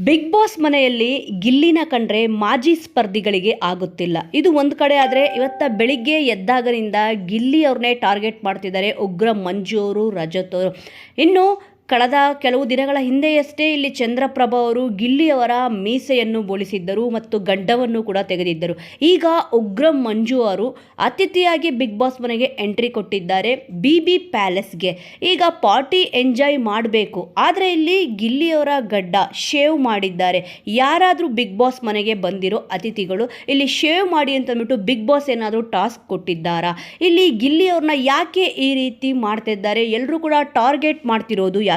Big boss ಮನೆಯಲ್ಲಿ ಗಿಲ್ಲಿನ ಕಂಡ್ರೆ ಮಾಜಿ ಸ್ಪರ್ಧಿಗಳಿಗೆ ಆಗುತ್ತಿಲ್ಲ. ಇದು ಒಂದು ಕಡೆ ಆದರೆ ಇವತ್ತ ಬೆಳಿಗ್ಗೆ ಎದ್ದಾಗನಿಂದ ಗಿಲ್ಲಿ ಅವ್ರನ್ನೇ ಟಾರ್ಗೆಟ್ ಮಾಡ್ತಿದ್ದಾರೆ ಉಗ್ರ ಮಂಜು ಅವರು, ರಜತ್ ಅವರು. ಇನ್ನು ಕಳೆದ ಕೆಲವು ದಿನಗಳ ಹಿಂದೆಯಷ್ಟೇ ಇಲ್ಲಿ ಚಂದ್ರಪ್ರಭಾ ಅವರು ಗಿಲ್ಲಿಯವರ ಮೀಸೆಯನ್ನು ಬೋಳಿಸಿದ್ದರು ಮತ್ತು ಗಡ್ಡವನ್ನು ಕೂಡ ತೆಗೆದಿದ್ದರು. ಈಗ ಉಗ್ರ ಮಂಜು ಅವರು ಅತಿಥಿಯಾಗಿ ಬಿಗ್ ಬಾಸ್ ಮನೆಗೆ ಎಂಟ್ರಿ ಕೊಟ್ಟಿದ್ದಾರೆ BB ಪ್ಯಾಲೇಸ್ಗೆ. ಈಗ ಪಾರ್ಟಿ ಎಂಜಾಯ್ ಮಾಡಬೇಕು, ಆದರೆ ಇಲ್ಲಿ ಗಿಲ್ಲಿಯವರ ಗಡ್ಡ ಶೇವ್ ಮಾಡಿದ್ದಾರೆ. ಯಾರಾದರೂ ಬಿಗ್ ಬಾಸ್ ಮನೆಗೆ ಬಂದಿರೋ ಅತಿಥಿಗಳು ಇಲ್ಲಿ ಶೇವ್ ಮಾಡಿ ಅಂತಂದ್ಬಿಟ್ಟು ಬಿಗ್ ಬಾಸ್ ಏನಾದರೂ ಟಾಸ್ಕ್ ಕೊಟ್ಟಿದ್ದಾರಾ? ಇಲ್ಲಿ ಗಿಲ್ಲಿಯವ್ರನ್ನ ಯಾಕೆ ಈ ರೀತಿ ಮಾಡ್ತಿದ್ದಾರೆ? ಎಲ್ಲರೂ ಕೂಡ ಟಾರ್ಗೆಟ್ ಮಾಡ್ತಿರೋದು ಯಾಕೆ?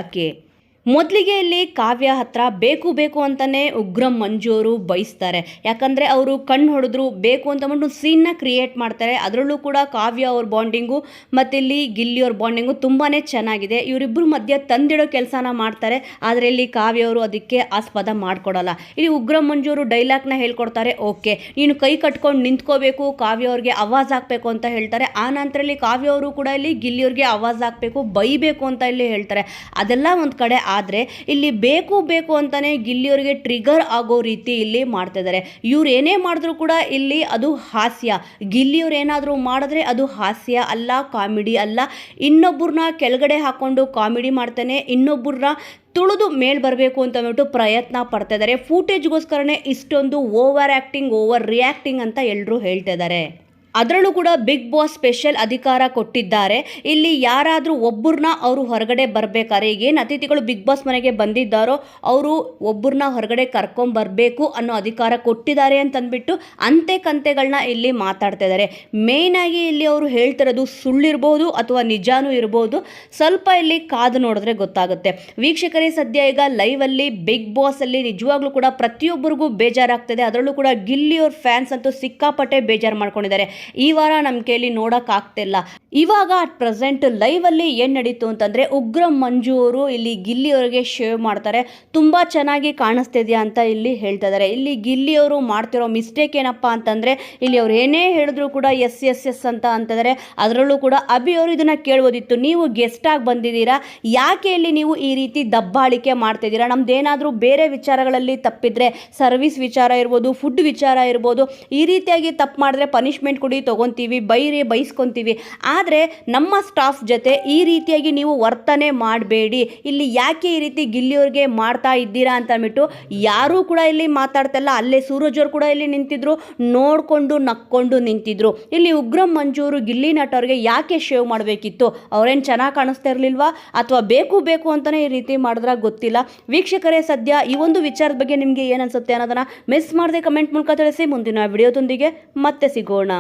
ಮೊದಲಿಗೆ ಇಲ್ಲಿ ಕಾವ್ಯ ಹತ್ರ ಬೇಕು ಅಂತಲೇ ಉಗ್ರ ಮಂಜು ಅವರು ಬಯಸ್ತಾರೆ. ಯಾಕಂದರೆ ಅವರು ಕಣ್ಣು ಹೊಡೆದ್ರು ಬೇಕು ಅಂತಂದ್ಬಿಟ್ಟು ಸೀನ್ನ ಕ್ರಿಯೇಟ್ ಮಾಡ್ತಾರೆ. ಅದರಲ್ಲೂ ಕೂಡ ಕಾವ್ಯ ಅವ್ರ ಬಾಂಡಿಂಗು ಮತ್ತು ಇಲ್ಲಿ ಗಿಲ್ಲಿಯವ್ರ ಬಾಂಡಿಂಗು ತುಂಬಾ ಚೆನ್ನಾಗಿದೆ. ಇವರಿಬ್ಬರು ಮಧ್ಯೆ ತಂದಿಡೋ ಕೆಲಸನ ಮಾಡ್ತಾರೆ. ಆದರೆ ಇಲ್ಲಿ ಕಾವ್ಯ ಅವರು ಅದಕ್ಕೆ ಆಸ್ಪದ ಮಾಡಿಕೊಡಲ್ಲ. ಇಲ್ಲಿ ಉಗ್ರ ಮಂಜು ಅವರು ಡೈಲಾಗ್ನ ಹೇಳ್ಕೊಡ್ತಾರೆ, ಓಕೆ ನೀನು ಕೈ ಕಟ್ಕೊಂಡು ನಿಂತ್ಕೋಬೇಕು, ಕಾವ್ಯ ಅವ್ರಿಗೆ ಆವಾಜ್ ಹಾಕಬೇಕು ಅಂತ ಹೇಳ್ತಾರೆ. ಆ ನಂತರದಲ್ಲಿ ಕಾವ್ಯ ಅವರು ಕೂಡ ಇಲ್ಲಿ ಗಿಲ್ಲಿಯವ್ರಿಗೆ ಆವಾಜ್ ಹಾಕಬೇಕು, ಬೈಬೇಕು ಅಂತ ಇಲ್ಲಿ ಹೇಳ್ತಾರೆ. ಅದೆಲ್ಲ ಒಂದು ಕಡೆ. ಆದರೆ ಇಲ್ಲಿ ಬೇಕು ಅಂತಾನೆ ಗಿಲ್ಲಿಯವರಿಗೆ ಟ್ರಿಗರ್ ಆಗೋ ರೀತಿ ಇಲ್ಲಿ ಮಾಡ್ತಿದ್ದಾರೆ. ಇವ್ರು ಏನೇ ಮಾಡಿದ್ರು ಕೂಡ ಇಲ್ಲಿ ಅದು ಹಾಸ್ಯ. ಗಿಲ್ಲಿಯವ್ರು ಏನಾದರೂ ಮಾಡಿದ್ರೆ ಅದು ಹಾಸ್ಯ ಅಲ್ಲ, ಕಾಮಿಡಿ ಅಲ್ಲ. ಇನ್ನೊಬ್ಬರನ್ನ ಕೆಳಗಡೆ ಹಾಕ್ಕೊಂಡು ಕಾಮಿಡಿ ಮಾಡ್ತಾನೆ, ಇನ್ನೊಬ್ಬರನ್ನ ತುಳಿದು ಮೇಲ್ ಬರಬೇಕು ಅಂತ ಅಂದ್ಬಿಟ್ಟು ಪ್ರಯತ್ನ ಪಡ್ತಾ ಇದ್ದಾರೆ. ಫೂಟೇಜ್ಗೋಸ್ಕರನೇ ಇಷ್ಟೊಂದು ಓವರ್ ಆ್ಯಕ್ಟಿಂಗ್, ಓವರ್ ರಿಯಾಕ್ಟಿಂಗ್ ಅಂತ ಎಲ್ಲರೂ ಹೇಳ್ತಾ ಇದ್ದಾರೆ. ಅದರಲ್ಲೂ ಕೂಡ ಬಿಗ್ ಬಾಸ್ ಸ್ಪೆಷಲ್ ಅಧಿಕಾರ ಕೊಟ್ಟಿದ್ದಾರೆ. ಇಲ್ಲಿ ಯಾರಾದರೂ ಒಬ್ಬರನ್ನ ಅವರು ಹೊರಗಡೆ ಬರಬೇಕಾದ್ರೆ, ಈಗೇನು ಅತಿಥಿಗಳು ಬಿಗ್ ಬಾಸ್ ಮನೆಗೆ ಬಂದಿದ್ದಾರೋ ಅವರು ಒಬ್ಬರನ್ನ ಹೊರಗಡೆ ಕರ್ಕೊಂಬರಬೇಕು ಅನ್ನೋ ಅಧಿಕಾರ ಕೊಟ್ಟಿದ್ದಾರೆ ಅಂತಂದ್ಬಿಟ್ಟು ಅಂತೆ ಕಂತೆಗಳನ್ನ ಇಲ್ಲಿ ಮಾತಾಡ್ತಾ ಇದ್ದಾರೆ. ಮೇಯ್ನಾಗಿ ಇಲ್ಲಿ ಅವರು ಹೇಳ್ತಿರೋದು ಸುಳ್ಳಿರ್ಬೋದು ಅಥವಾ ನಿಜಾನೂ ಇರ್ಬೋದು. ಸ್ವಲ್ಪ ಇಲ್ಲಿ ಕಾದು ನೋಡಿದ್ರೆ ಗೊತ್ತಾಗುತ್ತೆ. ವೀಕ್ಷಕರೇ, ಸದ್ಯ ಈಗ ಲೈವಲ್ಲಿ ಬಿಗ್ ಬಾಸಲ್ಲಿ ನಿಜವಾಗ್ಲೂ ಕೂಡ ಪ್ರತಿಯೊಬ್ಬರಿಗೂ ಬೇಜಾರಾಗ್ತದೆ. ಅದರಲ್ಲೂ ಕೂಡ ಗಿಲ್ಲಿಯವ್ರ ಫ್ಯಾನ್ಸ್ ಅಂತೂ ಸಿಕ್ಕಾಪಟ್ಟೆ ಬೇಜಾರು ಮಾಡ್ಕೊಂಡಿದ್ದಾರೆ. ಈ ವಾರ ನಮ್ಮ ಕೈಲಿ ನೋಡೋಕ್ಕಾಗ್ತಿಲ್ಲ. ಇವಾಗ ಅಟ್ ಪ್ರೆಸೆಂಟ್ ಲೈವಲ್ಲಿ ಏನು ನಡೀತು ಅಂತಂದರೆ ಉಗ್ರ ಮಂಜು ಅವರು ಇಲ್ಲಿ ಗಿಲ್ಲಿಯವರಿಗೆ ಶೇವ್ ಮಾಡ್ತಾರೆ. ತುಂಬ ಚೆನ್ನಾಗಿ ಕಾಣಿಸ್ತಿದೆಯಾ ಅಂತ ಇಲ್ಲಿ ಹೇಳ್ತಾ ಇದ್ದಾರೆ. ಇಲ್ಲಿ ಗಿಲ್ಲಿಯವರು ಮಾಡ್ತಿರೋ ಮಿಸ್ಟೇಕ್ ಏನಪ್ಪ ಅಂತಂದರೆ ಇಲ್ಲಿ ಅವ್ರು ಏನೇ ಹೇಳಿದ್ರು ಕೂಡ ಎಸ್ ಅಂತ ಅಂತಿದ್ದಾರೆ. ಅದರಲ್ಲೂ ಕೂಡ ಅಭಿ ಅವರು ಇದನ್ನು ಕೇಳ್ಬೋದಿತ್ತು, ನೀವು ಗೆಸ್ಟಾಗಿ ಬಂದಿದ್ದೀರಾ, ಯಾಕೆ ಇಲ್ಲಿ ನೀವು ಈ ರೀತಿ ದಬ್ಬಾಳಿಕೆ ಮಾಡ್ತಿದ್ದೀರಾ? ನಮ್ದೇನಾದರೂ ಬೇರೆ ವಿಚಾರಗಳಲ್ಲಿ ತಪ್ಪಿದ್ರೆ, ಸರ್ವಿಸ್ ವಿಚಾರ ಇರ್ಬೋದು, ಫುಡ್ ವಿಚಾರ ಇರ್ಬೋದು, ಈ ರೀತಿಯಾಗಿ ತಪ್ಪು ಮಾಡಿದ್ರೆ ಪನಿಷ್ಮೆಂಟ್ ಕೊಡಿ, ತೊಗೊತೀವಿ, ಬೈಸ್ಕೊತೀವಿ. ಆದರೆ ನಮ್ಮ ಸ್ಟಾಫ್ ಜೊತೆ ಈ ರೀತಿಯಾಗಿ ನೀವು ವರ್ತನೆ ಮಾಡಬೇಡಿ. ಇಲ್ಲಿ ಯಾಕೆ ಈ ರೀತಿ ಗಿಲ್ಲಿಯವ್ರಿಗೆ ಮಾಡ್ತಾ ಇದ್ದೀರಾ ಅಂತ ಅಂದ್ಬಿಟ್ಟು ಯಾರೂ ಕೂಡ ಇಲ್ಲಿ ಮಾತಾಡ್ತಿಲ್ಲ. ಅಲ್ಲೇ ಸೂರಜ್ ಅವರು ಕೂಡ ಇಲ್ಲಿ ನಿಂತಿದ್ರು, ನೋಡಿಕೊಂಡು ನಕ್ಕೊಂಡು ನಿಂತಿದ್ರು. ಇಲ್ಲಿ ಉಗ್ರ ಮಂಜು ಅವರು ಗಿಲ್ಲಿ ನಟವ್ರಿಗೆ ಯಾಕೆ ಶೇವ್ ಮಾಡಬೇಕಿತ್ತು? ಅವ್ರೇನು ಚೆನ್ನಾಗಿ ಕಾಣಿಸ್ತಾ ಇರಲಿಲ್ವಾ ಅಥವಾ ಬೇಕು ಅಂತಲೇ ಈ ರೀತಿ ಮಾಡಿದ್ರೆ ಗೊತ್ತಿಲ್ಲ. ವೀಕ್ಷಕರೇ, ಸದ್ಯ ಈ ಒಂದು ವಿಚಾರದ ಬಗ್ಗೆ ನಿಮಗೆ ಏನು ಅನಿಸುತ್ತೆ ಅನ್ನೋದನ್ನು ಮಿಸ್ ಮಾಡದೆ ಕಮೆಂಟ್ ಮೂಲಕ ತಿಳಿಸಿ. ಮುಂದಿನ ವಿಡಿಯೋದೊಂದಿಗೆ ಮತ್ತೆ ಸಿಗೋಣ.